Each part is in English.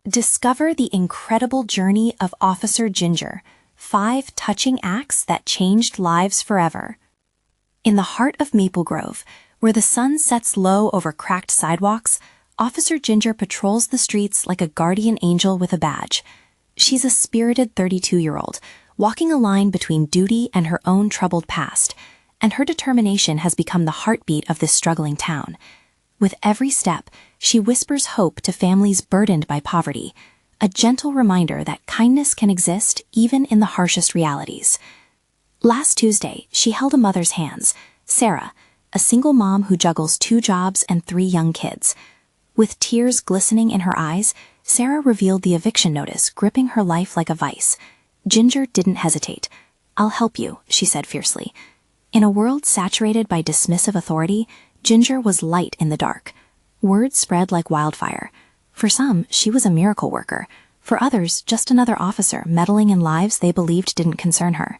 Discover the incredible journey of Officer Ginger, 5 touching acts that changed lives forever. In the heart of Maple Grove, where the sun sets low over cracked sidewalks, Officer Ginger patrols the streets like a guardian angel with a badge. She's a spirited 32-year-old, walking a line between duty and her own troubled past, and her determination has become the heartbeat of this struggling town. With every step, she whispers hope to families burdened by poverty, a gentle reminder that kindness can exist even in the harshest realities. Last Tuesday, she held a mother's hands, Sarah, a single mom who juggles 2 jobs and 3 young kids. With tears glistening in her eyes, Sarah revealed the eviction notice gripping her life like a vice. Ginger didn't hesitate. "I'll help you," she said fiercely. In a world saturated by dismissive authority, Ginger was light in the dark. Word spread like wildfire. For some, she was a miracle worker. For others, just another officer meddling in lives they believed didn't concern her.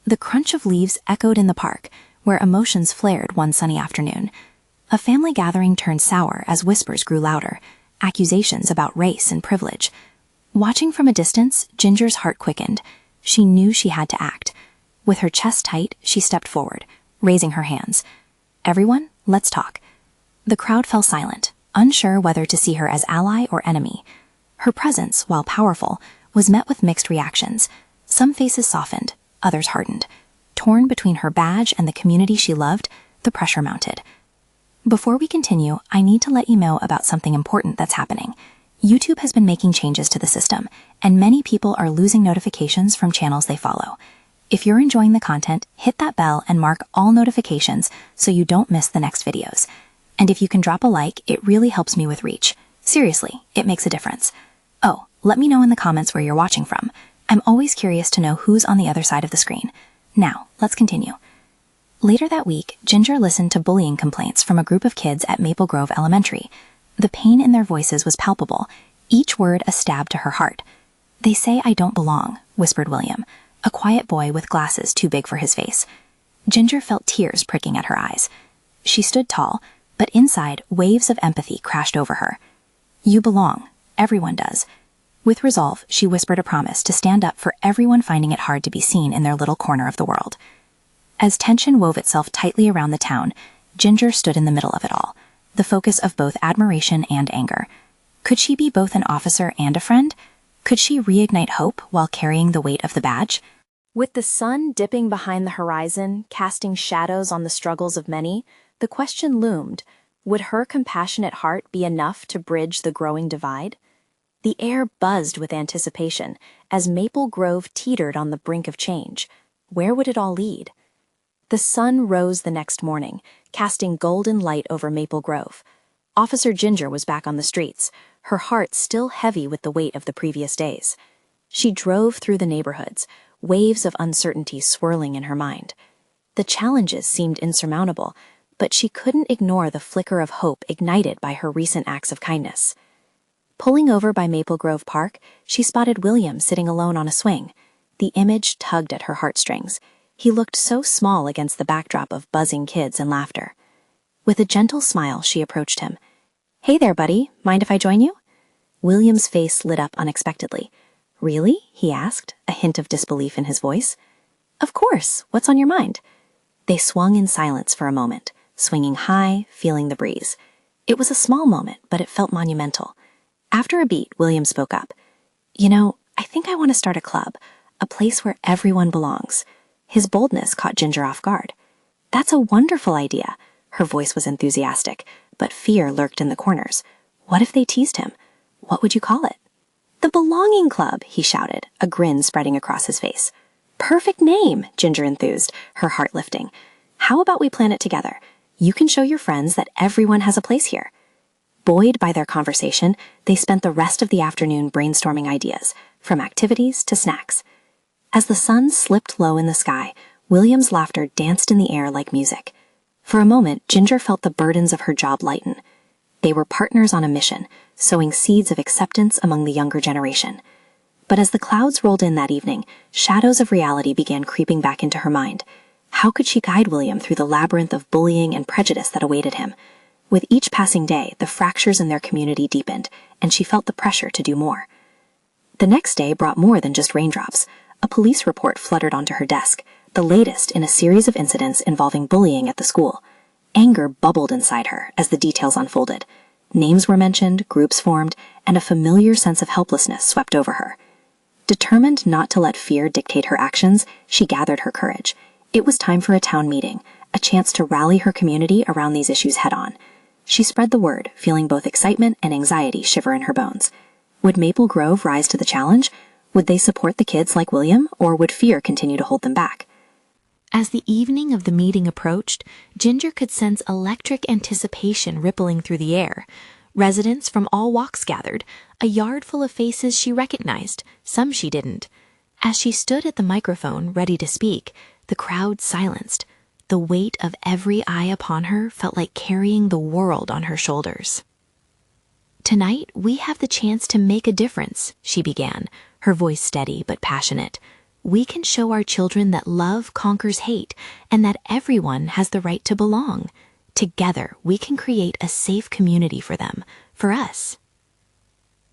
The crunch of leaves echoed in the park, where emotions flared one sunny afternoon. A family gathering turned sour as whispers grew louder, accusations about race and privilege. Watching from a distance, Ginger's heart quickened. She knew she had to act. With her chest tight, she stepped forward, raising her hands. "Everyone, let's talk." The crowd fell silent, unsure whether to see her as ally or enemy. Her presence, while powerful, was met with mixed reactions. Some faces softened, others hardened. Torn between her badge and the community she loved, the pressure mounted. Before we continue, I need to let you know about something important that's happening. YouTube has been making changes to the system, and many people are losing notifications from channels they follow. If you're enjoying the content, hit that bell and mark all notifications so you don't miss the next videos. And if you can drop a like, it really helps me with reach. Seriously, it makes a difference. Oh, let me know in the comments where you're watching from. I'm always curious to know who's on the other side of the screen. Now, let's continue. Later that week, Ginger listened to bullying complaints from a group of kids at Maple Grove Elementary. The pain in their voices was palpable, each word a stab to her heart. "They say I don't belong," whispered William, a quiet boy with glasses too big for his face. Ginger felt tears pricking at her eyes. She stood tall, but inside, waves of empathy crashed over her. "You belong. Everyone does." With resolve, she whispered a promise to stand up for everyone finding it hard to be seen in their little corner of the world. As tension wove itself tightly around the town, Ginger stood in the middle of it all, the focus of both admiration and anger. Could she be both an officer and a friend? Could she reignite hope while carrying the weight of the badge? With the sun dipping behind the horizon, casting shadows on the struggles of many, the question loomed, would her compassionate heart be enough to bridge the growing divide? The air buzzed with anticipation as Maple Grove teetered on the brink of change. Where would it all lead? The sun rose the next morning, casting golden light over Maple Grove. Officer Ginger was back on the streets, her heart still heavy with the weight of the previous days. She drove through the neighborhoods, waves of uncertainty swirling in her mind. The challenges seemed insurmountable, but she couldn't ignore the flicker of hope ignited by her recent acts of kindness. Pulling over by Maple Grove Park, she spotted William sitting alone on a swing. The image tugged at her heartstrings. He looked so small against the backdrop of buzzing kids and laughter. With a gentle smile, she approached him. "Hey there, buddy. Mind if I join you?" William's face lit up unexpectedly. "Really?" he asked, a hint of disbelief in his voice. "Of course. What's on your mind?" They swung in silence for a moment, swinging high, feeling the breeze. It was a small moment, but it felt monumental. After a beat, William spoke up. "You know, I think I want to start a club, a place where everyone belongs." His boldness caught Ginger off guard. "That's a wonderful idea." Her voice was enthusiastic, but fear lurked in the corners. What if they teased him? What would you call it? "The Belonging Club," he shouted, a grin spreading across his face. "Perfect name," Ginger enthused, her heart lifting. "How about we plan it together? You can show your friends that everyone has a place here." Buoyed by their conversation, they spent the rest of the afternoon brainstorming ideas, from activities to snacks. As the sun slipped low in the sky, William's laughter danced in the air like music. For a moment, Ginger felt the burdens of her job lighten. They were partners on a mission, sowing seeds of acceptance among the younger generation. But as the clouds rolled in that evening, shadows of reality began creeping back into her mind. How could she guide William through the labyrinth of bullying and prejudice that awaited him? With each passing day, the fractures in their community deepened, and she felt the pressure to do more. The next day brought more than just raindrops. A police report fluttered onto her desk, the latest in a series of incidents involving bullying at the school. Anger bubbled inside her as the details unfolded. Names were mentioned, groups formed, and a familiar sense of helplessness swept over her. Determined not to let fear dictate her actions, she gathered her courage. It was time for a town meeting, a chance to rally her community around these issues head-on. She spread the word, feeling both excitement and anxiety shiver in her bones. Would Maple Grove rise to the challenge? Would they support the kids like William, or would fear continue to hold them back? As the evening of the meeting approached, Ginger could sense electric anticipation rippling through the air. Residents from all walks gathered, a yard full of faces she recognized, some she didn't. As she stood at the microphone, ready to speak, the crowd silenced. The weight of every eye upon her felt like carrying the world on her shoulders. "Tonight, we have the chance to make a difference," she began, her voice steady but passionate. "We can show our children that love conquers hate and that everyone has the right to belong. Together, we can create a safe community for them, for us."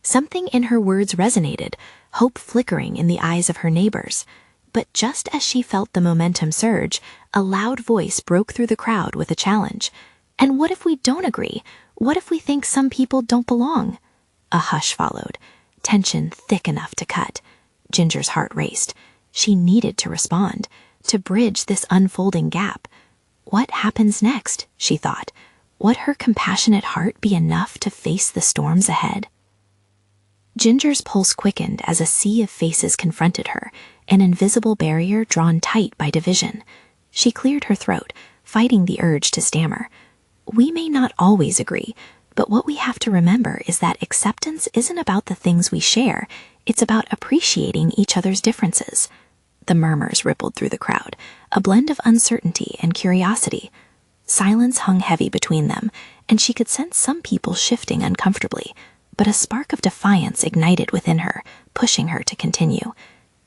Something in her words resonated, hope flickering in the eyes of her neighbors. But just as she felt the momentum surge, a loud voice broke through the crowd with a challenge. "And what if we don't agree? What if we think some people don't belong?" A hush followed, tension thick enough to cut. Ginger's heart raced. She needed to respond, to bridge this unfolding gap. What happens next, she thought? Would her compassionate heart be enough to face the storms ahead? Ginger's pulse quickened as a sea of faces confronted her, an invisible barrier drawn tight by division. She cleared her throat, fighting the urge to stammer. We may not always agree, but what we have to remember is that acceptance isn't about the things we share, it's about appreciating each other's differences. The murmurs rippled through the crowd, a blend of uncertainty and curiosity. Silence hung heavy between them, and she could sense some people shifting uncomfortably, but a spark of defiance ignited within her, pushing her to continue.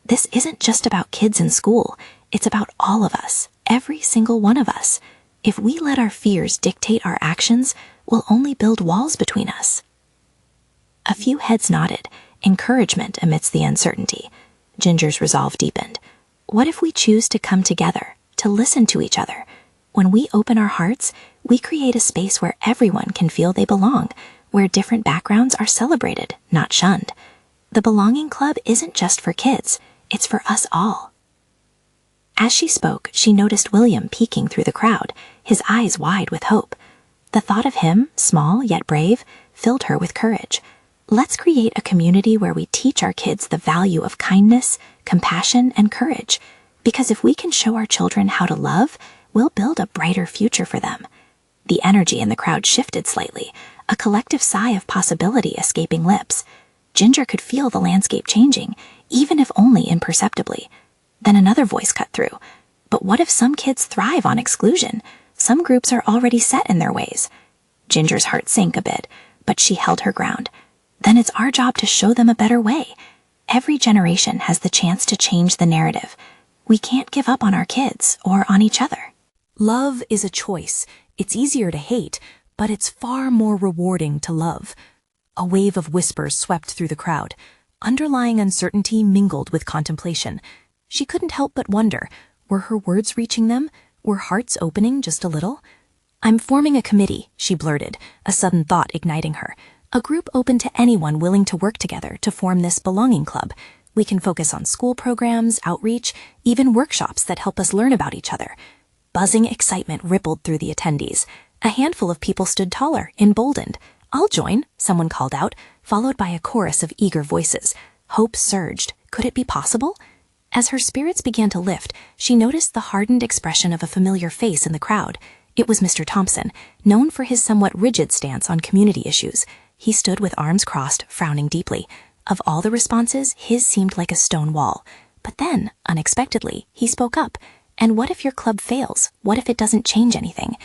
This isn't just about kids in school, it's about all of us, every single one of us. If we let our fears dictate our actions, we'll only build walls between us. A few heads nodded, encouragement amidst the uncertainty. Ginger's resolve deepened. What if we choose to come together, to listen to each other? When we open our hearts, we create a space where everyone can feel they belong, where different backgrounds are celebrated, not shunned. The Belonging Club isn't just for kids, it's for us all. As she spoke, she noticed William peeking through the crowd, his eyes wide with hope. The thought of him, small yet brave, filled her with courage. Let's create a community where we teach our kids the value of kindness, compassion, and courage. Because if we can show our children how to love, we'll build a brighter future for them. The energy in the crowd shifted slightly, a collective sigh of possibility escaping lips. Ginger could feel the landscape changing, even if only imperceptibly. Then another voice cut through. But what if some kids thrive on exclusion? Some groups are already set in their ways. Ginger's heart sank a bit, but she held her ground. Then it's our job to show them a better way. Every generation has the chance to change the narrative. We can't give up on our kids or on each other. Love is a choice. It's easier to hate, but it's far more rewarding to love. A wave of whispers swept through the crowd. Underlying uncertainty mingled with contemplation. She couldn't help but wonder, were her words reaching them? Were hearts opening just a little? "I'm forming a committee," she blurted, a sudden thought igniting her. "A group open to anyone willing to work together to form this Belonging Club. We can focus on school programs, outreach, even workshops that help us learn about each other." Buzzing excitement rippled through the attendees. A handful of people stood taller, emboldened. "I'll join," someone called out, followed by a chorus of eager voices. Hope surged. Could it be possible? As her spirits began to lift, she noticed the hardened expression of a familiar face in the crowd. It was Mr. Thompson, known for his somewhat rigid stance on community issues. He stood with arms crossed, frowning deeply. Of all the responses, his seemed like a stone wall. But then, unexpectedly, he spoke up. "And what if your club fails? What if it doesn't change anything?"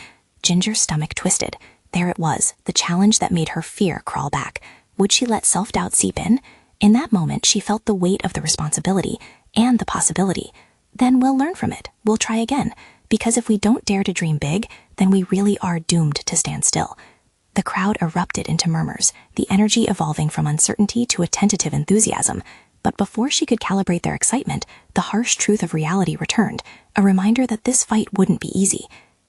Ginger's stomach twisted. There it was, the challenge that made her fear crawl back. Would she let self-doubt seep in? In that moment, she felt the weight of the responsibility and the possibility. Then we'll learn from it. We'll try again. Because if we don't dare to dream big, then we really are doomed to stand still. The crowd erupted into murmurs, the energy evolving from uncertainty to a tentative enthusiasm. But before she could calibrate their excitement, the harsh truth of reality returned, a reminder that this fight wouldn't be easy.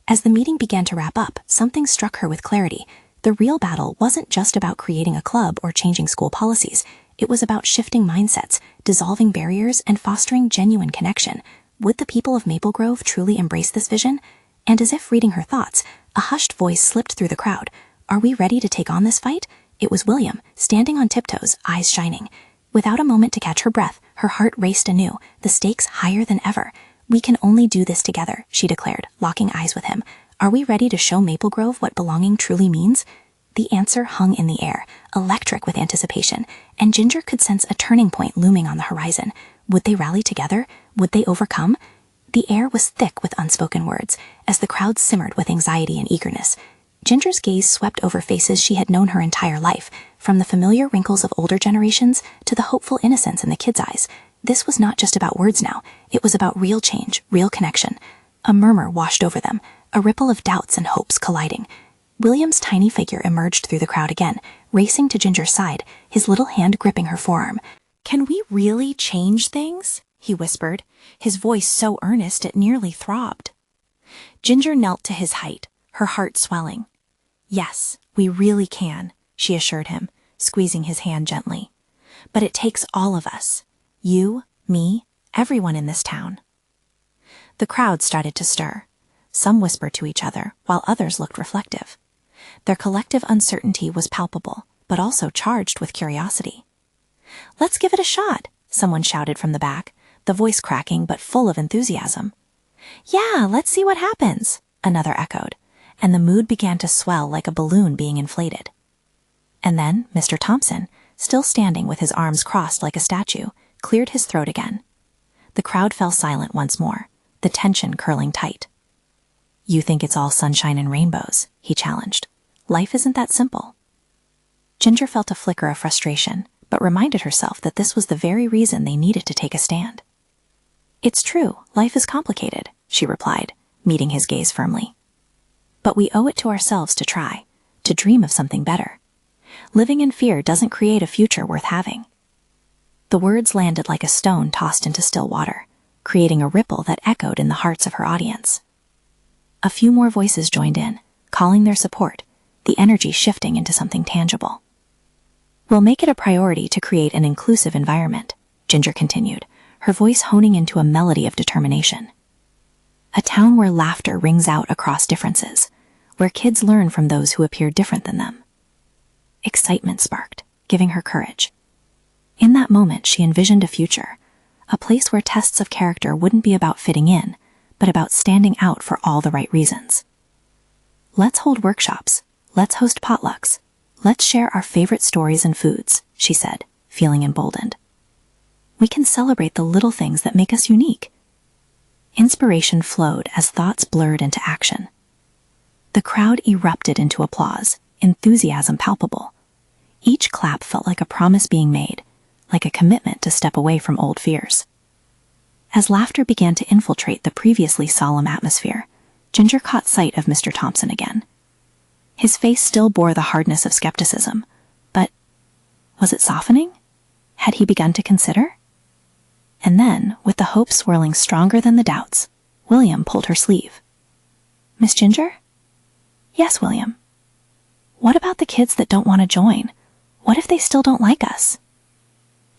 As the meeting began to wrap up, something struck her with clarity. The real battle wasn't just about creating a club or changing school policies. It was about shifting mindsets, dissolving barriers, and fostering genuine connection. Would the people of Maple Grove truly embrace this vision? And as if reading her thoughts, a hushed voice slipped through the crowd. Are we ready to take on this fight? It was William, standing on tiptoes, eyes shining. Without a moment to catch her breath, her heart raced anew, the stakes higher than ever. We can only do this together, she declared, locking eyes with him. Are we ready to show Maple Grove what belonging truly means? The answer hung in the air, electric with anticipation, and Ginger could sense a turning point looming on the horizon. Would they rally together? Would they overcome? The air was thick with unspoken words, as the crowd simmered with anxiety and eagerness. Ginger's gaze swept over faces she had known her entire life, from the familiar wrinkles of older generations to the hopeful innocence in the kids' eyes. This was not just about words now, it was about real change, real connection. A murmur washed over them, a ripple of doubts and hopes colliding. William's tiny figure emerged through the crowd again, racing to Ginger's side, his little hand gripping her forearm. "Can we really change things?" he whispered, his voice so earnest it nearly throbbed. Ginger knelt to his height, her heart swelling. "Yes, we really can," she assured him, squeezing his hand gently. "But it takes all of us. You, me, everyone in this town." The crowd started to stir. Some whispered to each other, while others looked reflective. Their collective uncertainty was palpable, but also charged with curiosity. "Let's give it a shot," someone shouted from the back, the voice cracking but full of enthusiasm. "Yeah, let's see what happens," another echoed, and the mood began to swell like a balloon being inflated. And then Mr. Thompson, still standing with his arms crossed like a statue, cleared his throat again. The crowd fell silent once more, the tension curling tight. "You think it's all sunshine and rainbows," he challenged. "Life isn't that simple." Ginger felt a flicker of frustration, but reminded herself that this was the very reason they needed to take a stand. "It's true, life is complicated," she replied, meeting his gaze firmly. "But we owe it to ourselves to try, to dream of something better. Living in fear doesn't create a future worth having." The words landed like a stone tossed into still water, creating a ripple that echoed in the hearts of her audience. A few more voices joined in, calling their support, the energy shifting into something tangible. "We'll make it a priority to create an inclusive environment," Ginger continued, her voice honing into a melody of determination. "A town where laughter rings out across differences, where kids learn from those who appear different than them." Excitement sparked, giving her courage. In that moment, she envisioned a future, a place where tests of character wouldn't be about fitting in, but about standing out for all the right reasons. "Let's hold workshops. Let's host potlucks. Let's share our favorite stories and foods," she said, feeling emboldened. "We can celebrate the little things that make us unique." Inspiration flowed as thoughts blurred into action. The crowd erupted into applause, enthusiasm palpable. Each clap felt like a promise being made, like a commitment to step away from old fears. As laughter began to infiltrate the previously solemn atmosphere, Ginger caught sight of Mr. Thompson again. His face still bore the hardness of skepticism, but was it softening? Had he begun to consider? And then, with the hope swirling stronger than the doubts, William pulled her sleeve. "Miss Ginger?" "Yes, William." "What about the kids that don't want to join? What if they still don't like us?"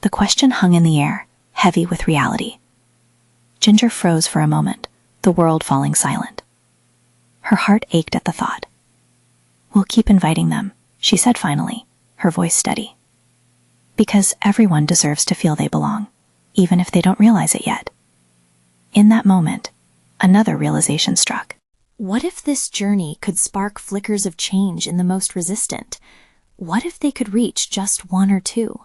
The question hung in the air, heavy with reality. Ginger froze for a moment, the world falling silent. Her heart ached at the thought. "We'll keep inviting them," she said finally, her voice steady. "Because everyone deserves to feel they belong, even if they don't realize it yet." In that moment, another realization struck. What if this journey could spark flickers of change in the most resistant? What if they could reach just one or two?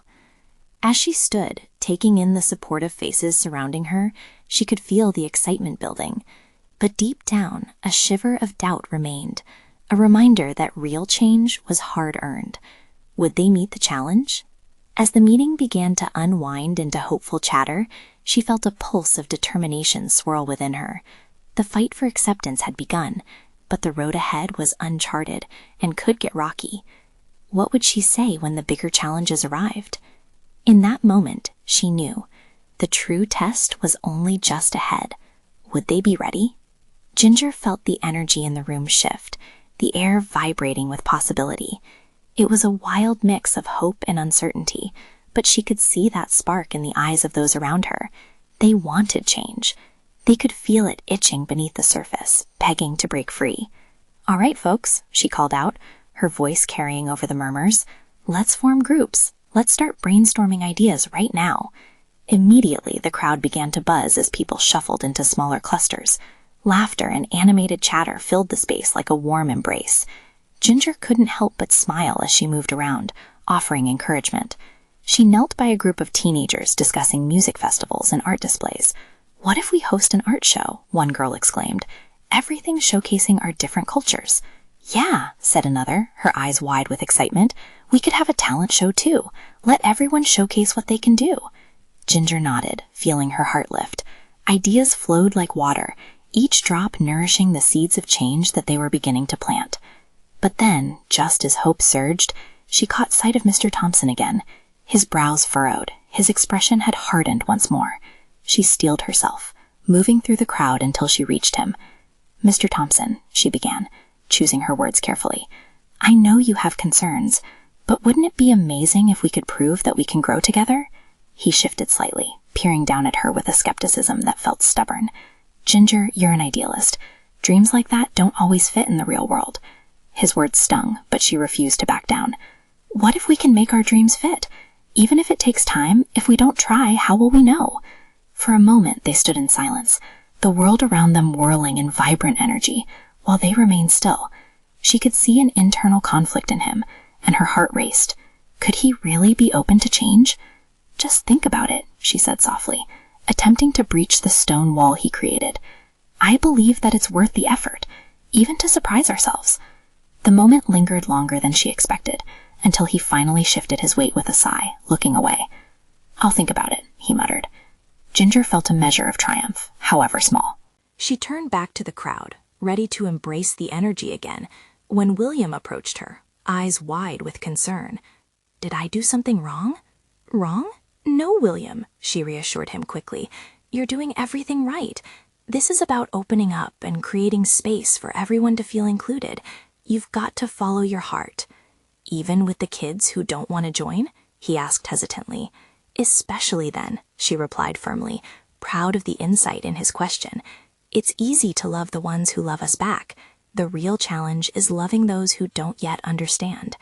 As she stood, taking in the supportive faces surrounding her, she could feel the excitement building. But deep down, a shiver of doubt remained, a reminder that real change was hard-earned. Would they meet the challenge? As the meeting began to unwind into hopeful chatter, she felt a pulse of determination swirl within her. The fight for acceptance had begun. but the road ahead was uncharted and could get rocky. What would she say when the bigger challenges arrived? In that moment, she knew the true test was only just ahead. Would they be ready? Ginger felt the energy in the room shift, the air vibrating with possibility. It was a wild mix of hope and uncertainty, but she could see that spark in the eyes of those around her. They wanted change. They could feel it itching beneath the surface, begging to break free. "All right, folks," she called out, her voice carrying over the murmurs. "Let's form groups. Let's start brainstorming ideas right now." Immediately, the crowd began to buzz as people shuffled into smaller clusters. Laughter and animated chatter filled the space like a warm embrace. Ginger couldn't help but smile as she moved around, offering encouragement. She knelt by a group of teenagers discussing music festivals and art displays. "What if we host an art show?" one girl exclaimed. "Everything showcasing our different cultures." "Yeah," said another, her eyes wide with excitement. "We could have a talent show too. Let everyone showcase what they can do." Ginger nodded, feeling her heart lift. Ideas flowed like water, each drop nourishing the seeds of change that they were beginning to plant. But then, just as hope surged, she caught sight of Mr. Thompson again. His brows furrowed, his expression had hardened once more. She steeled herself, moving through the crowd until she reached him. "Mr. Thompson," she began, choosing her words carefully, "I know you have concerns, but wouldn't it be amazing if we could prove that we can grow together?" He shifted slightly, peering down at her with a skepticism that felt stubborn. "Ginger, you're an idealist. Dreams like that don't always fit in the real world." His words stung, but she refused to back down. "What if we can make our dreams fit? Even if it takes time, if we don't try, how will we know?" For a moment, they stood in silence, the world around them whirling in vibrant energy, while they remained still. She could see an internal conflict in him, and her heart raced. Could he really be open to change? "Just think about it," she said softly, attempting to breach the stone wall he created. "I believe that it's worth the effort, even to surprise ourselves." The moment lingered longer than she expected, until he finally shifted his weight with a sigh, looking away. "I'll think about it," he muttered. Ginger felt a measure of triumph, however small. She turned back to the crowd, ready to embrace the energy again, when William approached her, eyes wide with concern. "Did I do something wrong?" "Wrong? No, William," she reassured him quickly. "You're doing everything right. This is about opening up and creating space for everyone to feel included. You've got to follow your heart." "Even with the kids who don't want to join?" he asked hesitantly. "Especially then," she replied firmly, proud of the insight in his question. "It's easy to love the ones who love us back. The real challenge is loving those who don't yet understand."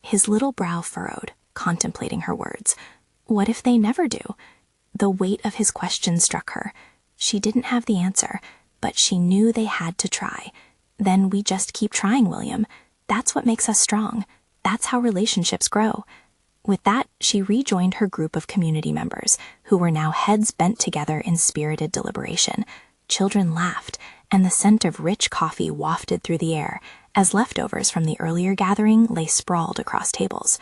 His little brow furrowed, contemplating her words. What if they never do? The weight of his question struck her. She didn't have the answer, but she knew they had to try. "Then we just keep trying, William. That's what makes us strong. That's how relationships grow." With that, she rejoined her group of community members, who were now heads bent together in spirited deliberation. Children laughed, and the scent of rich coffee wafted through the air, as leftovers from the earlier gathering lay sprawled across tables.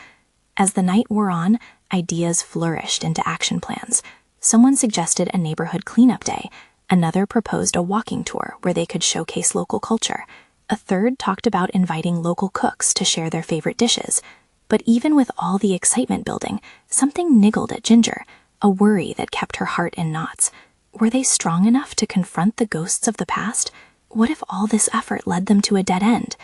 As the night wore on, ideas flourished into action plans. Someone suggested a neighborhood cleanup day. Another proposed a walking tour where they could showcase local culture. A third talked about inviting local cooks to share their favorite dishes. But even with all the excitement building, something niggled at Ginger, a worry that kept her heart in knots. Were they strong enough to confront the ghosts of the past? What if all this effort led them to a dead end?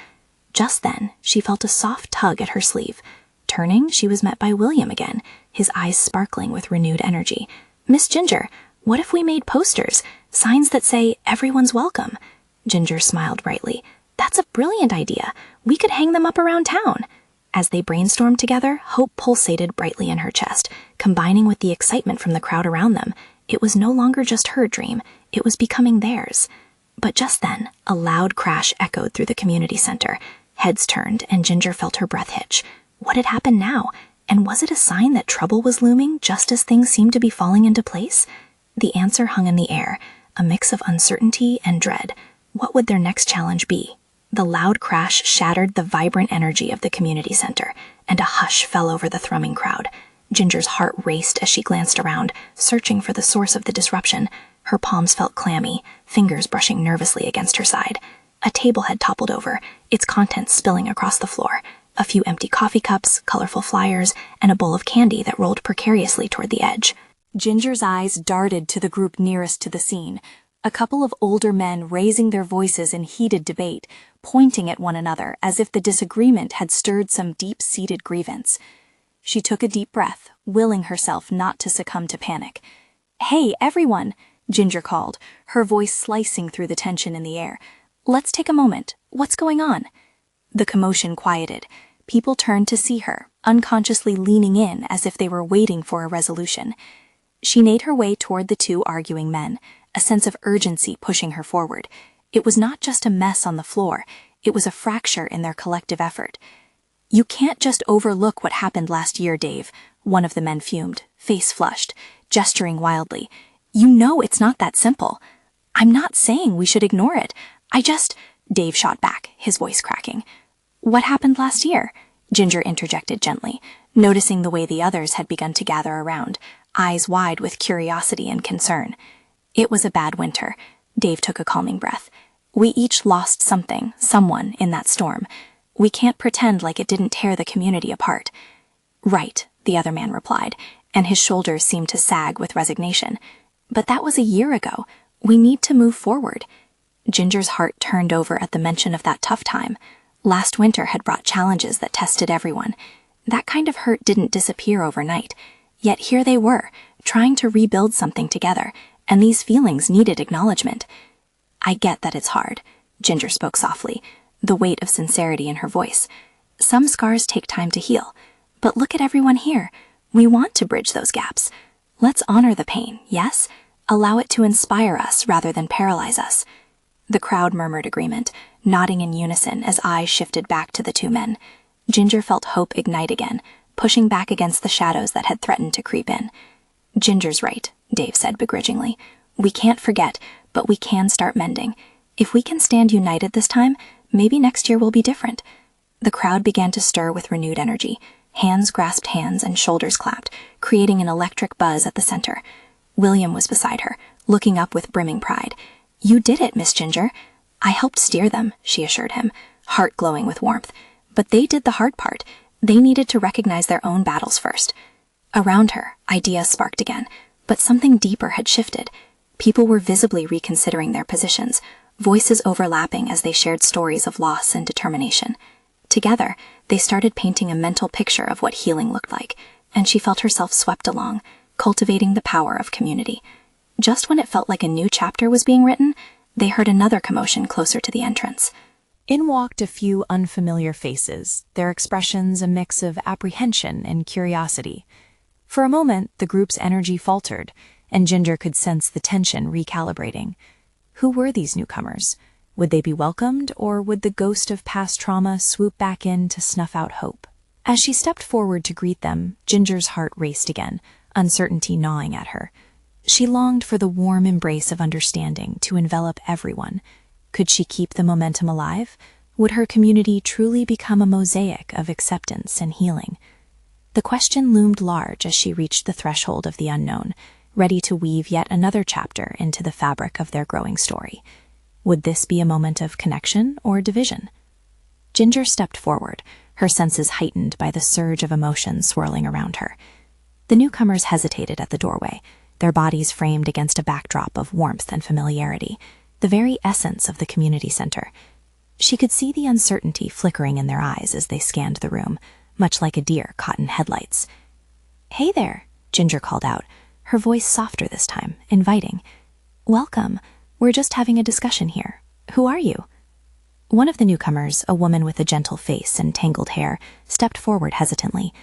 Just then, she felt a soft tug at her sleeve. Turning, she was met by William again, his eyes sparkling with renewed energy. "Miss Ginger, what if we made posters, signs that say, 'Everyone's welcome'?" Ginger smiled brightly. "That's a brilliant idea. We could hang them up around town." As they brainstormed together, hope pulsated brightly in her chest, combining with the excitement from the crowd around them. It was no longer just her dream, it was becoming theirs. But just then, a loud crash echoed through the community center. Heads turned, and Ginger felt her breath hitch. What had happened now? And was it a sign that trouble was looming just as things seemed to be falling into place? The answer hung in the air, a mix of uncertainty and dread. What would their next challenge be? The loud crash shattered the vibrant energy of the community center, and a hush fell over the thrumming crowd. Ginger's heart raced as she glanced around, searching for the source of the disruption. Her palms felt clammy, fingers brushing nervously against her side. A table had toppled over, its contents spilling across the floor. A few empty coffee cups, colorful flyers, and a bowl of candy that rolled precariously toward the edge. Ginger's eyes darted to the group nearest to the scene, a couple of older men raising their voices in heated debate, pointing at one another as if the disagreement had stirred some deep-seated grievance. She took a deep breath, willing herself not to succumb to panic. "Hey, everyone," Ginger called, her voice slicing through the tension in the air. "Let's take a moment. What's going on?" The commotion quieted. People turned to see her, unconsciously leaning in as if they were waiting for a resolution. She made her way toward the two arguing men, a sense of urgency pushing her forward. It was not just a mess on the floor, it was a fracture in their collective effort. "You can't just overlook what happened last year, Dave," one of the men fumed, face flushed, gesturing wildly. "You know it's not that simple. I'm not saying we should ignore it. Dave shot back, his voice cracking. "What happened last year?" Ginger interjected gently, noticing the way the others had begun to gather around, eyes wide with curiosity and concern. "It was a bad winter." Dave took a calming breath. "We each lost something, someone, in that storm. We can't pretend like it didn't tear the community apart." "Right," the other man replied, and his shoulders seemed to sag with resignation. "But that was a year ago. We need to move forward." Ginger's heart turned over at the mention of that tough time. Last winter had brought challenges that tested everyone. That kind of hurt didn't disappear overnight. Yet here they were, trying to rebuild something together, and these feelings needed acknowledgement. "I get that it's hard," Ginger spoke softly, the weight of sincerity in her voice. "Some scars take time to heal. But look at everyone here. We want to bridge those gaps. Let's honor the pain, yes? Allow it to inspire us rather than paralyze us." The crowd murmured agreement, nodding in unison as eyes shifted back to the two men. Ginger felt hope ignite again, pushing back against the shadows that had threatened to creep in. "Ginger's right," Dave said begrudgingly. "We can't forget, but we can start mending. If we can stand united this time, maybe next year will be different." The crowd began to stir with renewed energy. Hands grasped hands and shoulders clapped, creating an electric buzz at the center. William was beside her, looking up with brimming pride. "You did it, Miss Ginger." "I helped steer them," she assured him, heart glowing with warmth. "But they did the hard part. They needed to recognize their own battles first." Around her, ideas sparked again, but something deeper had shifted. People were visibly reconsidering their positions, voices overlapping as they shared stories of loss and determination. Together, they started painting a mental picture of what healing looked like, and she felt herself swept along, cultivating the power of community. Just when it felt like a new chapter was being written, they heard another commotion closer to the entrance. In walked a few unfamiliar faces, their expressions a mix of apprehension and curiosity. For a moment, the group's energy faltered, and Ginger could sense the tension recalibrating. Who were these newcomers? Would they be welcomed, or would the ghost of past trauma swoop back in to snuff out hope? As she stepped forward to greet them, Ginger's heart raced again, uncertainty gnawing at her. She longed for the warm embrace of understanding to envelop everyone. Could she keep the momentum alive? Would her community truly become a mosaic of acceptance and healing? The question loomed large as she reached the threshold of the unknown, ready to weave yet another chapter into the fabric of their growing story. Would this be a moment of connection or division? Ginger stepped forward, her senses heightened by the surge of emotion swirling around her. The newcomers hesitated at the doorway, their bodies framed against a backdrop of warmth and familiarity, the very essence of the community center. She could see the uncertainty flickering in their eyes as they scanned the room, much like a deer caught in headlights. "Hey there," Ginger called out, her voice softer this time, inviting. "Welcome. We're just having a discussion here. Who are you?" One of the newcomers, a woman with a gentle face and tangled hair, stepped forward hesitantly.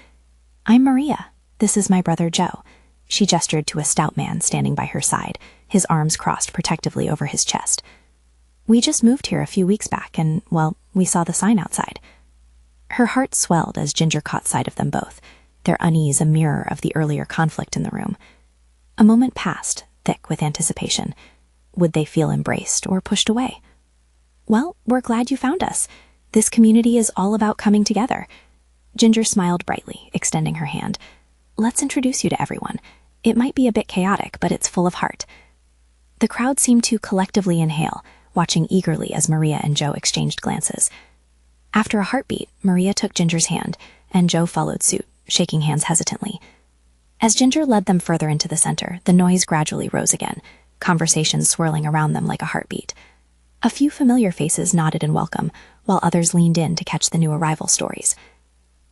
"I'm Maria. This is my brother Joe." She gestured to a stout man standing by her side, his arms crossed protectively over his chest. "We just moved here a few weeks back, and, well, we saw the sign outside." Her heart swelled as Ginger caught sight of them both, their unease a mirror of the earlier conflict in the room. A moment passed, thick with anticipation. Would they feel embraced or pushed away? "Well, we're glad you found us. This community is all about coming together." Ginger smiled brightly, extending her hand. "Let's introduce you to everyone. It might be a bit chaotic, but it's full of heart." The crowd seemed to collectively inhale, watching eagerly as Maria and Joe exchanged glances. After a heartbeat, Maria took Ginger's hand, and Joe followed suit, shaking hands hesitantly. As Ginger led them further into the center, the noise gradually rose again, conversations swirling around them like a heartbeat. A few familiar faces nodded in welcome, while others leaned in to catch the new arrival stories.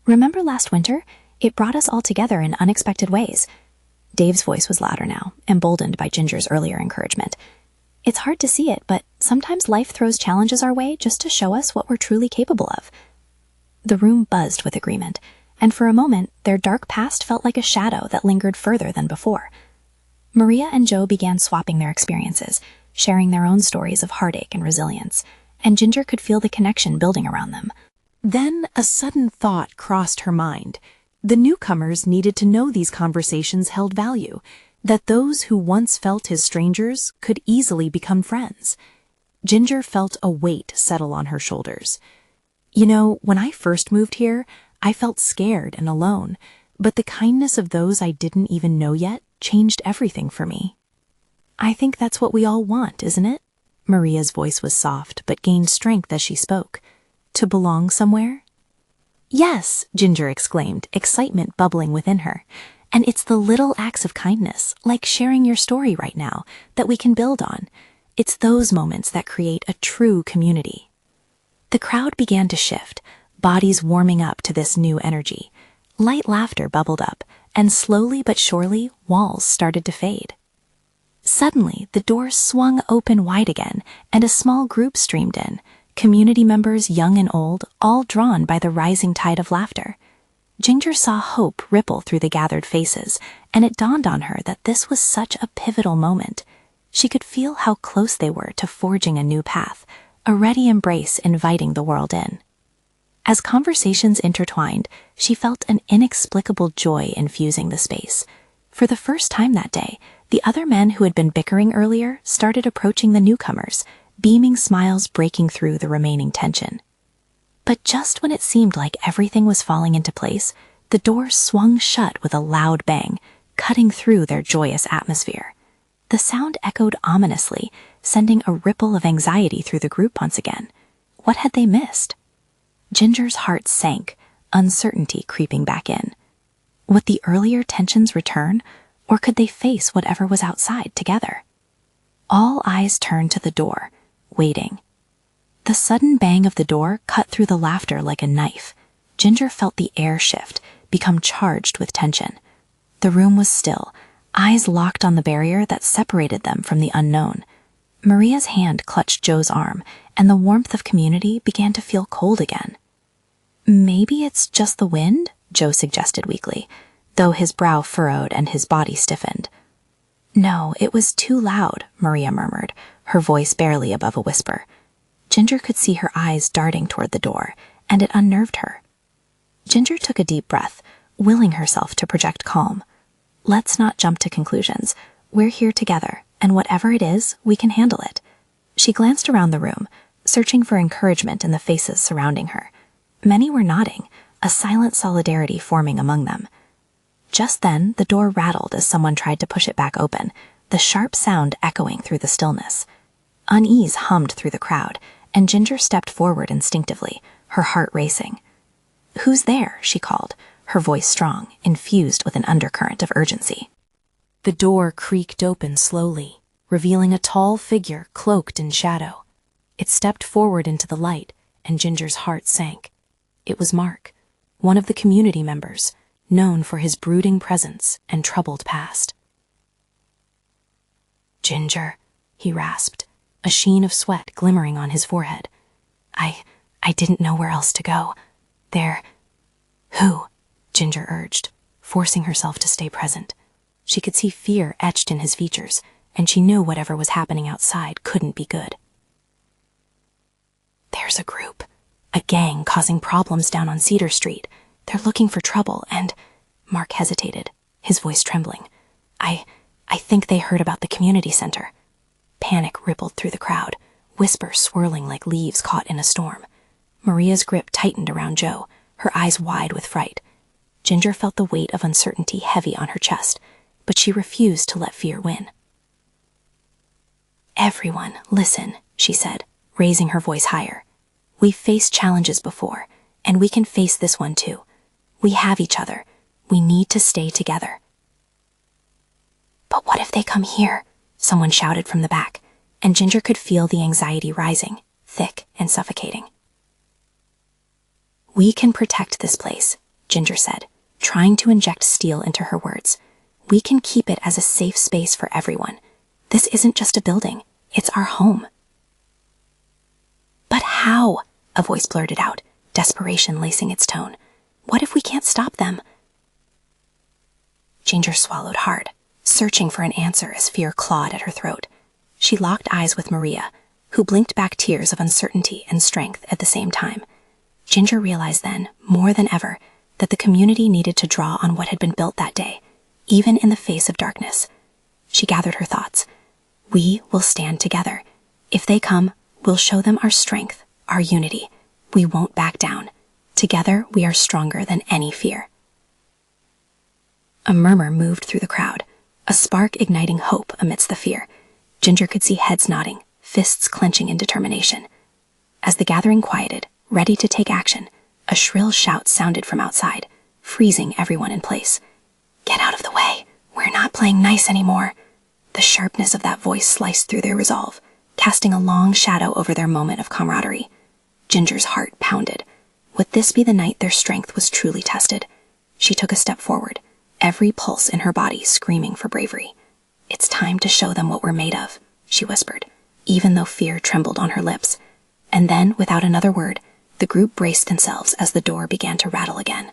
Remember last winter? It brought us all together in unexpected ways. Dave's voice was louder now, emboldened by Ginger's earlier encouragement. It's hard to see it, but sometimes life throws challenges our way just to show us what we're truly capable of. The room buzzed with agreement, and for a moment, their dark past felt like a shadow that lingered further than before. Maria and Joe began swapping their experiences, sharing their own stories of heartache and resilience, and Ginger could feel the connection building around them. Then a sudden thought crossed her mind. The newcomers needed to know these conversations held value, that those who once felt as strangers could easily become friends. Ginger felt a weight settle on her shoulders. You know, when I first moved here, I felt scared and alone, but the kindness of those I didn't even know yet changed everything for me. I think that's what we all want, isn't it? Maria's voice was soft, but gained strength as she spoke. To belong somewhere? Yes, Ginger exclaimed, excitement bubbling within her. And it's the little acts of kindness, like sharing your story right now, that we can build on. It's those moments that create a true community. The crowd began to shift, bodies warming up to this new energy. Light laughter bubbled up, and slowly but surely, walls started to fade. Suddenly, the doors swung open wide again, and a small group streamed in, community members young and old, all drawn by the rising tide of laughter. Ginger saw hope ripple through the gathered faces, and it dawned on her that this was such a pivotal moment. She could feel how close they were to forging a new path, a ready embrace inviting the world in. As conversations intertwined, she felt an inexplicable joy infusing the space. For the first time that day, the other men who had been bickering earlier started approaching the newcomers, beaming smiles breaking through the remaining tension. But just when it seemed like everything was falling into place, the door swung shut with a loud bang, cutting through their joyous atmosphere. The sound echoed ominously, sending a ripple of anxiety through the group once again. What had they missed? Ginger's heart sank, uncertainty creeping back in. Would the earlier tensions return, or could they face whatever was outside together? All eyes turned to the door, waiting. The sudden bang of the door cut through the laughter like a knife. Ginger felt the air shift, become charged with tension. The room was still, eyes locked on the barrier that separated them from the unknown. Maria's hand clutched Joe's arm, and the warmth of community began to feel cold again. Maybe it's just the wind, Joe suggested weakly, though his brow furrowed and his body stiffened. No, it was too loud, Maria murmured, her voice barely above a whisper. Ginger could see her eyes darting toward the door, and it unnerved her. Ginger took a deep breath, willing herself to project calm. Let's not jump to conclusions. We're here together, and whatever it is, we can handle it. She glanced around the room, searching for encouragement in the faces surrounding her. Many were nodding, a silent solidarity forming among them. Just then, the door rattled as someone tried to push it back open, the sharp sound echoing through the stillness. Unease hummed through the crowd, and Ginger stepped forward instinctively, her heart racing. "Who's there?" she called, her voice strong, infused with an undercurrent of urgency. The door creaked open slowly, revealing a tall figure cloaked in shadow. It stepped forward into the light, and Ginger's heart sank. It was Mark, one of the community members, known for his brooding presence and troubled past. "Ginger," he rasped, a sheen of sweat glimmering on his forehead. I didn't know where else to go. There." "Who?" Ginger urged, forcing herself to stay present. She could see fear etched in his features, and she knew whatever was happening outside couldn't be good. "There's a group, a gang causing problems down on Cedar Street. They're looking for trouble, and—" Mark hesitated, his voice trembling. I think they heard about the community center." Panic rippled through the crowd, whispers swirling like leaves caught in a storm. Maria's grip tightened around Joe, her eyes wide with fright. Ginger felt the weight of uncertainty heavy on her chest, but she refused to let fear win. Everyone, listen, she said, raising her voice higher. We've faced challenges before, and we can face this one too. We have each other. We need to stay together. But what if they come here? Someone shouted from the back, and Ginger could feel the anxiety rising, thick and suffocating. We can protect this place, Ginger said, trying to inject steel into her words. We can keep it as a safe space for everyone. This isn't just a building, it's our home. But how? A voice blurted out, desperation lacing its tone. What if we can't stop them? Ginger swallowed hard, searching for an answer as fear clawed at her throat. She locked eyes with Maria, who blinked back tears of uncertainty and strength at the same time. Ginger realized then, more than ever, that the community needed to draw on what had been built that day, even in the face of darkness. She gathered her thoughts. We will stand together. If they come, we'll show them our strength, our unity. We won't back down. Together, we are stronger than any fear. A murmur moved through the crowd, a spark igniting hope amidst the fear. Ginger could see heads nodding, fists clenching in determination. As the gathering quieted, ready to take action, a shrill shout sounded from outside, freezing everyone in place. Get out of the way. We're not playing nice anymore. The sharpness of that voice sliced through their resolve, casting a long shadow over their moment of camaraderie. Ginger's heart pounded. Would this be the night their strength was truly tested? She took a step forward, every pulse in her body screaming for bravery. It's time to show them what we're made of, she whispered, even though fear trembled on her lips. And then, without another word, the group braced themselves as the door began to rattle again.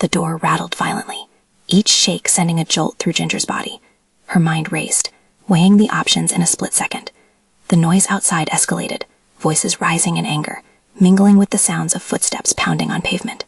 The door rattled violently, each shake sending a jolt through Ginger's body. Her mind raced, weighing the options in a split second. The noise outside escalated, voices rising in anger, mingling with the sounds of footsteps pounding on pavement.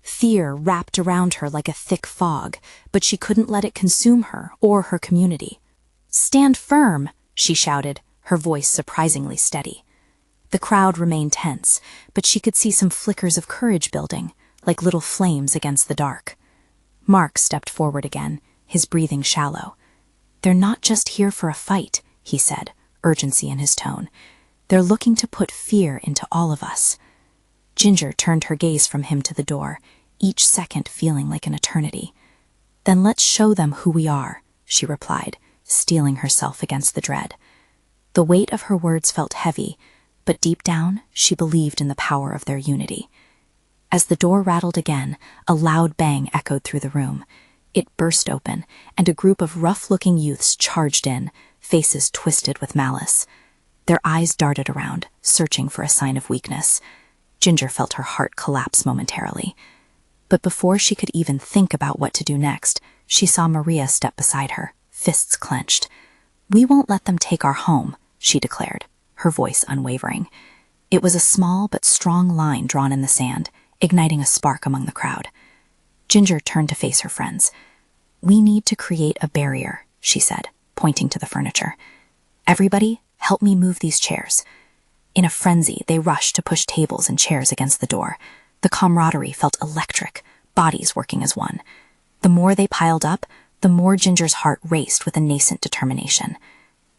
Fear wrapped around her like a thick fog, but she couldn't let it consume her or her community. "Stand firm," she shouted, her voice surprisingly steady. The crowd remained tense, but she could see some flickers of courage building, like little flames against the dark. Mark stepped forward again, his breathing shallow. "They're not just here for a fight," he said, urgency in his tone. "They're looking to put fear into all of us." Ginger turned her gaze from him to the door, each second feeling like an eternity. "Then let's show them who we are," she replied, steeling herself against the dread. The weight of her words felt heavy, but deep down she believed in the power of their unity. As the door rattled again, a loud bang echoed through the room. It burst open, and a group of rough-looking youths charged in, faces twisted with malice. Their eyes darted around, searching for a sign of weakness. Ginger felt her heart collapse momentarily. But before she could even think about what to do next, she saw Maria step beside her, fists clenched. "We won't let them take our home," she declared, her voice unwavering. It was a small but strong line drawn in the sand, igniting a spark among the crowd. Ginger turned to face her friends. "We need to create a barrier," she said, pointing to the furniture. "Everybody, help me move these chairs." In a frenzy, they rushed to push tables and chairs against the door. The camaraderie felt electric, bodies working as one. The more they piled up, the more Ginger's heart raced with a nascent determination.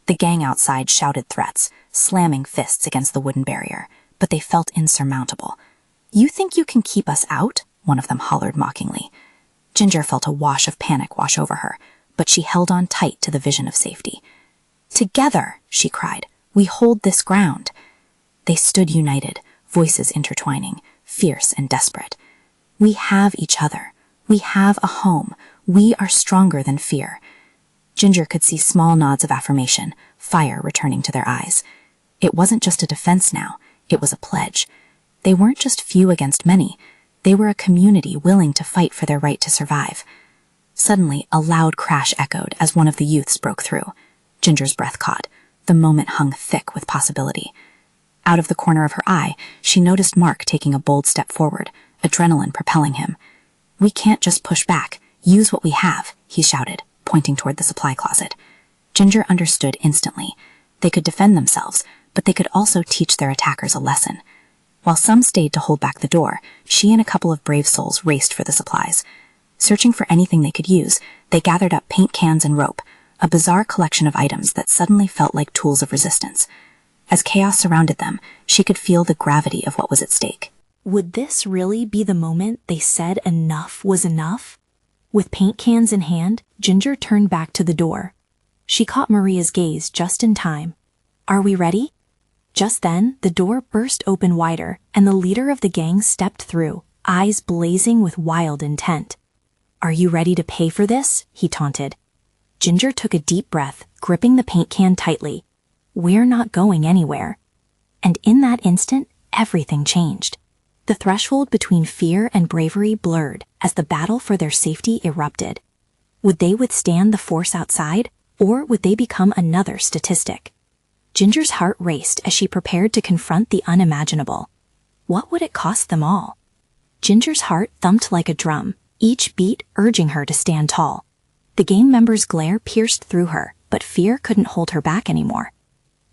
The gang outside shouted threats, slamming fists against the wooden barrier, but they felt insurmountable. "You think you can keep us out?" one of them hollered mockingly. Ginger felt a wash of panic wash over her, but she held on tight to the vision of safety. "Together," she cried, "we hold this ground." They stood united, voices intertwining, fierce and desperate. "We have each other. We have a home. We are stronger than fear. Ginger could see small nods of affirmation, fire returning to their eyes. It wasn't just a defense now, it was a pledge. They weren't just few against many, they were a community willing to fight for their right to survive. Suddenly, a loud crash echoed as one of the youths broke through. Ginger's breath caught. The moment hung thick with possibility. Out of the corner of her eye, she noticed Mark taking a bold step forward, adrenaline propelling him. "We can't just push back. Use what we have," he shouted, pointing toward the supply closet. Ginger understood instantly. They could defend themselves, but they could also teach their attackers a lesson. While some stayed to hold back the door, she and a couple of brave souls raced for the supplies. Searching for anything they could use, they gathered up paint cans and rope, a bizarre collection of items that suddenly felt like tools of resistance. As chaos surrounded them, she could feel the gravity of what was at stake. Would this really be the moment they said enough was enough? With paint cans in hand, Ginger turned back to the door. She caught Maria's gaze just in time. "Are we ready?" Just then, the door burst open wider, and the leader of the gang stepped through, eyes blazing with wild intent. "Are you ready to pay for this?" he taunted. Ginger took a deep breath, gripping the paint can tightly. "We're not going anywhere." And in that instant, everything changed. The threshold between fear and bravery blurred as the battle for their safety erupted. Would they withstand the force outside, or would they become another statistic? Ginger's heart raced as she prepared to confront the unimaginable. What would it cost them all? Ginger's heart thumped like a drum, each beat urging her to stand tall. The gang members' glare pierced through her, but fear couldn't hold her back anymore.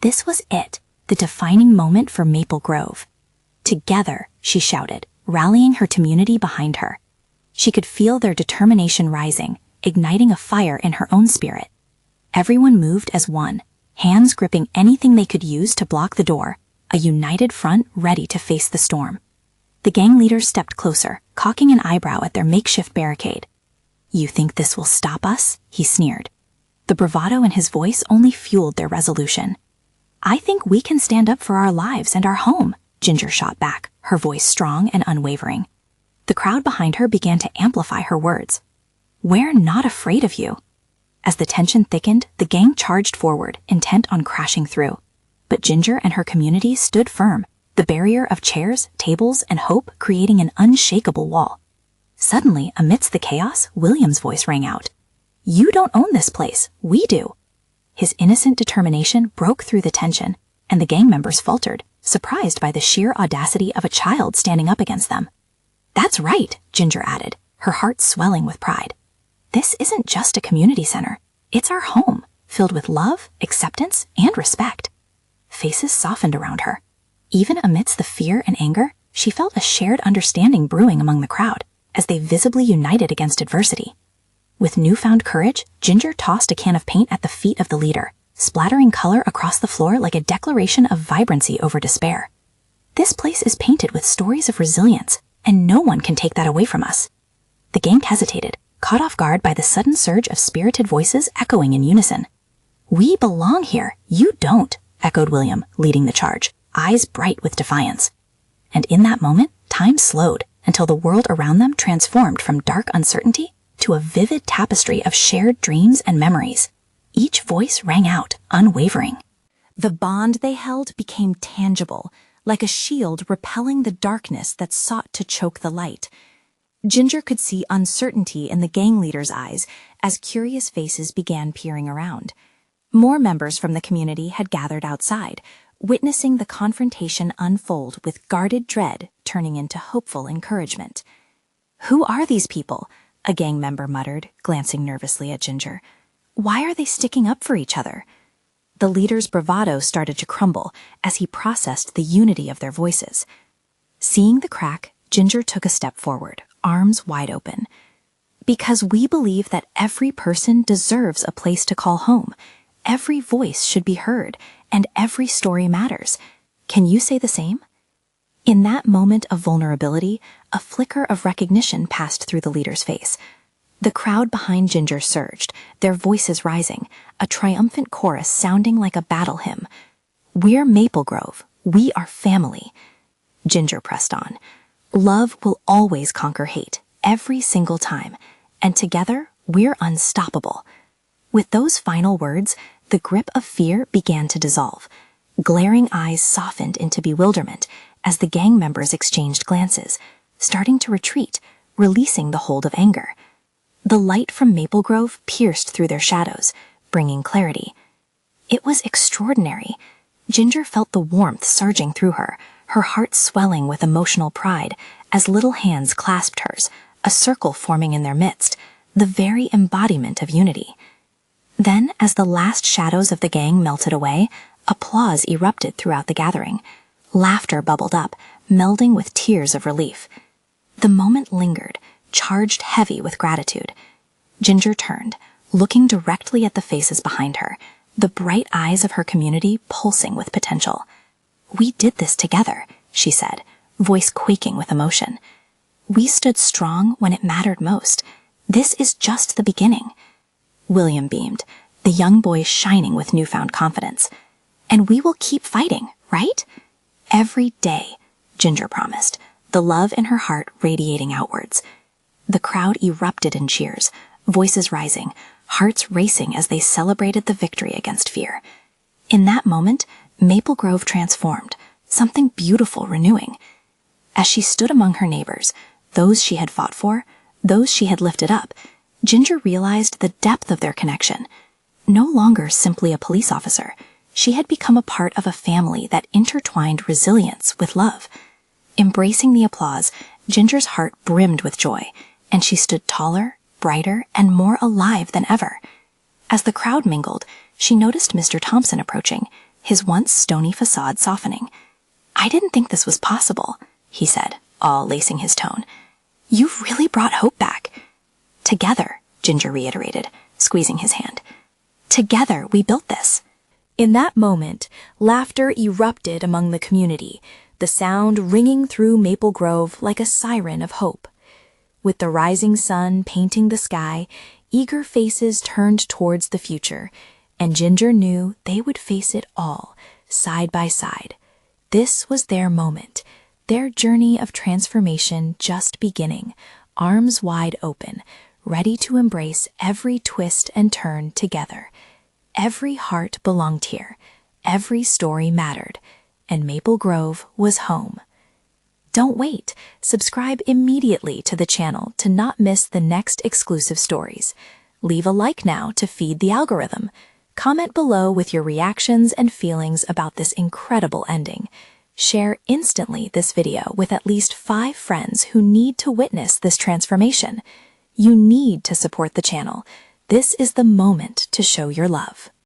This was it, the defining moment for Maple Grove. "Together," she shouted, rallying her community behind her. She could feel their determination rising, igniting a fire in her own spirit. Everyone moved as one, hands gripping anything they could use to block the door, a united front ready to face the storm. The gang leaders stepped closer, cocking an eyebrow at their makeshift barricade. "You think this will stop us?" he sneered. The bravado in his voice only fueled their resolution. "I think we can stand up for our lives and our home," Ginger shot back, her voice strong and unwavering. The crowd behind her began to amplify her words. "We're not afraid of you." As the tension thickened, the gang charged forward, intent on crashing through. But Ginger and her community stood firm, the barrier of chairs, tables, and hope creating an unshakable wall. Suddenly, amidst the chaos, William's voice rang out. "You don't own this place, we do." His innocent determination broke through the tension, and the gang members faltered, surprised by the sheer audacity of a child standing up against them. "That's right," Ginger added, her heart swelling with pride. "This isn't just a community center. It's our home, filled with love, acceptance, and respect." Faces softened around her. Even amidst the fear and anger, she felt a shared understanding brewing among the crowd, as they visibly united against adversity. With newfound courage, Ginger tossed a can of paint at the feet of the leader, splattering color across the floor like a declaration of vibrancy over despair. "This place is painted with stories of resilience, and no one can take that away from us." The gang hesitated, caught off guard by the sudden surge of spirited voices echoing in unison. "We belong here, you don't," echoed William, leading the charge, eyes bright with defiance. And in that moment, time slowed until the world around them transformed from dark uncertainty to a vivid tapestry of shared dreams and memories. Each voice rang out, unwavering. The bond they held became tangible, like a shield repelling the darkness that sought to choke the light. Ginger could see uncertainty in the gang leaders' eyes as curious faces began peering around. More members from the community had gathered outside, witnessing the confrontation unfold with guarded dread turning into hopeful encouragement. "Who are these people?" a gang member muttered, glancing nervously at Ginger. "Why are they sticking up for each other?" The leader's bravado started to crumble as he processed the unity of their voices. Seeing the crack, Ginger took a step forward, arms wide open. "Because we believe that every person deserves a place to call home. Every voice should be heard, and every story matters. Can you say the same?" In that moment of vulnerability, a flicker of recognition passed through the leader's face. The crowd behind Ginger surged, their voices rising, a triumphant chorus sounding like a battle hymn. "We're Maple Grove. We are family." Ginger pressed on. "Love will always conquer hate. every single time, and together we're unstoppable. With those final words, the grip of fear began to dissolve. Glaring eyes softened into bewilderment as the gang members exchanged glances, starting to retreat, releasing the hold of anger. The light from Maple Grove pierced through their shadows, bringing clarity. It was extraordinary. Ginger felt the warmth surging through her, her heart swelling with emotional pride as little hands clasped hers, a circle forming in their midst, the very embodiment of unity. Then, as the last shadows of the gang melted away, applause erupted throughout the gathering. Laughter bubbled up, melding with tears of relief. The moment lingered, charged heavy with gratitude. Ginger turned, looking directly at the faces behind her, the bright eyes of her community pulsing with potential. "We did this together," she said, voice quaking with emotion. "We stood strong when it mattered most. This is just the beginning." William beamed, the young boy shining with newfound confidence. "And we will keep fighting, right?" "Every day," Ginger promised, the love in her heart radiating outwards. The crowd erupted in cheers, voices rising, hearts racing as they celebrated the victory against fear. In that moment, Maple Grove transformed, something beautiful renewing. As she stood among her neighbors, those she had fought for, those she had lifted up, Ginger realized the depth of their connection. No longer simply a police officer, she had become a part of a family that intertwined resilience with love. Embracing the applause, Ginger's heart brimmed with joy, and she stood taller, brighter, and more alive than ever. As the crowd mingled, she noticed Mr. Thompson approaching, his once stony facade softening. "I didn't think this was possible," he said, all lacing his tone. "You've really brought hope back." "Together," Ginger reiterated, squeezing his hand. "Together we built this." In that moment, laughter erupted among the community, the sound ringing through Maple Grove like a siren of hope. With the rising sun painting the sky, eager faces turned towards the future, and Ginger knew they would face it all, side by side. This was their moment, their journey of transformation just beginning, arms wide open, ready to embrace every twist and turn together. Every heart belonged here, every story mattered, and Maple Grove was home. Don't wait. Subscribe immediately to the channel to not miss the next exclusive stories. Leave a like now to feed the algorithm. Comment below with your reactions and feelings about this incredible ending. Share instantly this video with at least 5 friends who need to witness this transformation. You need to support the channel. This is the moment to show your love.